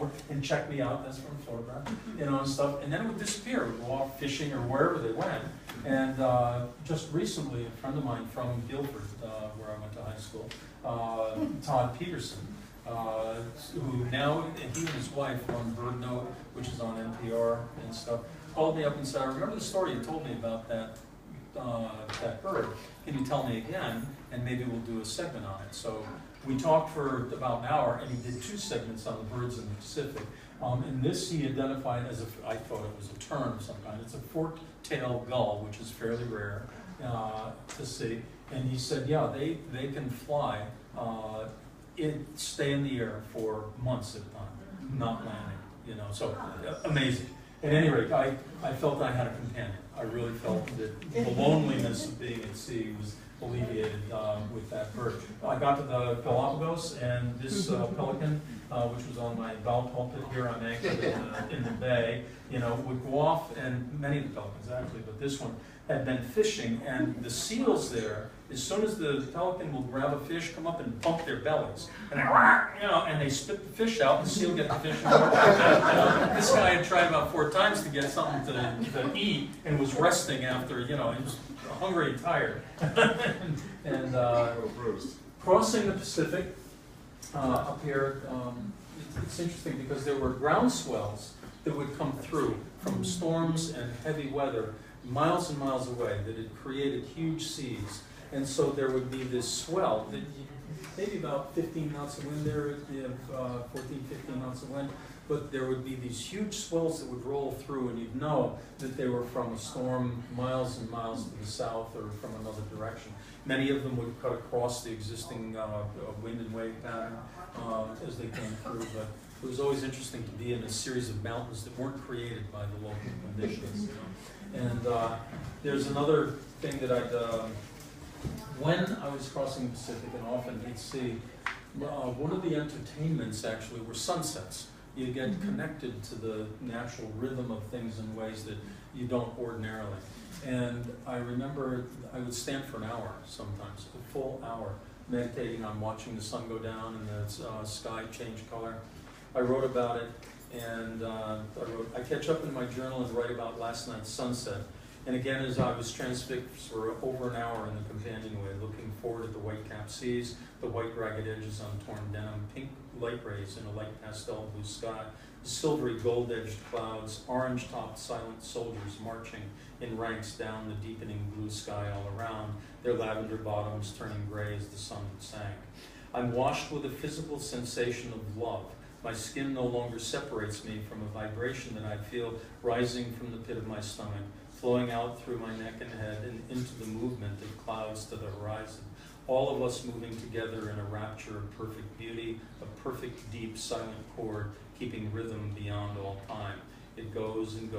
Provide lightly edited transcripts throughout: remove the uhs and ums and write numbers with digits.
over and check me out. That's from a photograph, you know, and stuff. And then it would disappear. It would go off fishing or wherever they went. And just recently, a friend of mine from Guilford, where I went to high school, Todd Peterson, who now, and he and his wife run Bird Note, which is on NPR and stuff, called me up and said, I remember the story you told me about that bird. Can you tell me again? And maybe we'll do a segment on it. So we talked for about an hour, and he did 2 segments on the birds in the Pacific. And this he identified as I thought it was a tern of some kind. It's a fork-tailed gull, which is fairly rare to see. And he said, yeah, they can fly, stay in the air for months at a time, not landing, you know, so amazing. At any rate, I felt I had a companion. I really felt that the loneliness of being at sea was alleviated with that bird. I got to the Galapagos, and this pelican, which was on my bow pulpit here on anchor in the bay, you know, would go off, and many of the pelicans actually, but this one had been fishing, and the seals there, as soon as the pelican will grab a fish, come up and bump their bellies, and they, you know, and they spit the fish out, and the seal get the fish. This guy had tried about 4 times to get something to eat, and was resting after, you know, he was hungry and tired. And crossing the Pacific up here, it's interesting because there were ground swells that would come through from storms and heavy weather miles and miles away that had created huge seas. And so there would be this swell, that maybe about 15 knots of wind there, 14, 15 knots of wind, but there would be these huge swells that would roll through, and you'd know that they were from a storm miles and miles to the south or from another direction. Many of them would cut across the existing wind and wave pattern as they came through, but it was always interesting to be in a series of mountains that weren't created by the local conditions. You know? And there's another thing that when I was crossing the Pacific and often at sea, one of the entertainments actually were sunsets. You get connected to the natural rhythm of things in ways that you don't ordinarily. And I remember I would stand for an hour sometimes, a full hour, meditating on watching the sun go down and the sky change color. I wrote about it, and I catch up in my journal and write about last night's sunset. And again, as I was transfixed for over an hour in the companionway, looking forward at the white-capped seas, the white ragged edges on torn denim, pink light rays in a light pastel blue sky, the silvery gold-edged clouds, orange-topped silent soldiers marching in ranks down the deepening blue sky all around, their lavender bottoms turning gray as the sun sank. I'm washed with a physical sensation of love. My skin no longer separates me from a vibration that I feel rising from the pit of my stomach, flowing out through my neck and head and into the movement of clouds to the horizon. All of us moving together in a rapture of perfect beauty, a perfect, deep, silent chord, keeping rhythm beyond all time. It goes, and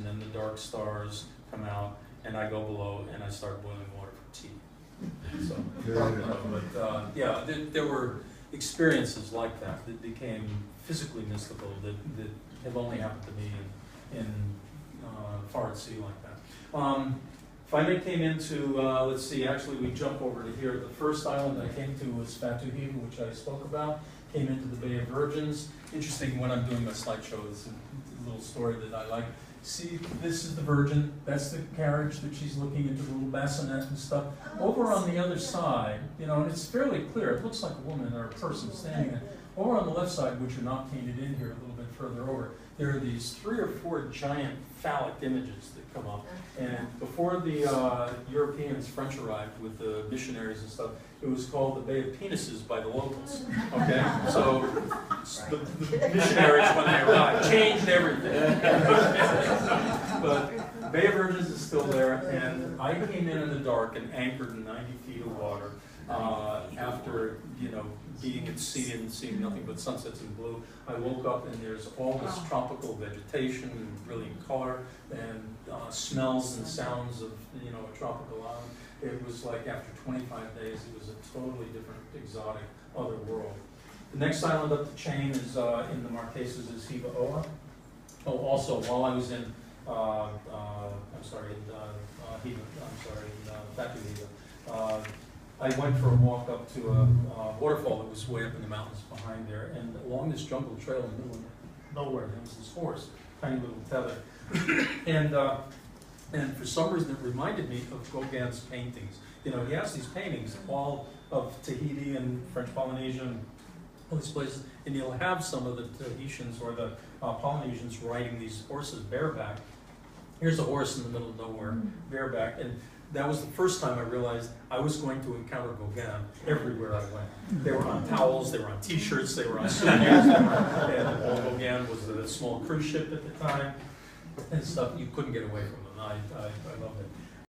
then the dark stars come out, and I go below, and I start boiling water for tea. So, yeah, there were experiences like that that became physically mystical that have only happened to me in far at sea like that. Finally came into, let's see, actually we jump over to here. The first island I came to was Fatuhiva, which I spoke about. Came into the Bay of Virgins. Interesting, when I'm doing my slideshow, it's a little story that I like. See, this is the Virgin. That's the carriage that she's looking into, the little bassinet and stuff. Over on the other side, you know, and it's fairly clear. It looks like a woman or a person standing there. Over on the left side, which are not painted in here, a little bit further over, there are these 3 or 4 giant phallic images that come up. And before the Europeans, French arrived with the missionaries and stuff, it was called the Bay of Penises by the locals. Okay, so the missionaries, when they arrived, changed everything. But Bay of Virgins is still there, and I came in the dark and anchored in 90 feet of water after, you know, being at sea and seeing nothing but sunsets in blue. I woke up and there's all this tropical vegetation and brilliant color and smells and sounds of, you know, a tropical island. It was like after 25 days, it was a totally different, exotic, other world. The next island up the chain is in the Marquesas is Hiva Oa. Oh, also, while I was in, Fatuhiva, I went for a walk up to a waterfall that was way up in the mountains behind there, and along this jungle trail in the middle of nowhere. There was this horse, tiny little tether. And for some reason, it reminded me of Gauguin's paintings. You know, he has these paintings, all of Tahiti and French Polynesia and all these places, and you'll have some of the Tahitians or the Polynesians riding these horses bareback. Here's a horse in the middle of nowhere, bareback, and that was the first time I realized I was going to encounter Gauguin everywhere I went. They were on towels, they were on t-shirts, they were on souvenirs, and Paul Gauguin was a small cruise ship at the time, and stuff. You couldn't get away from them. I loved it.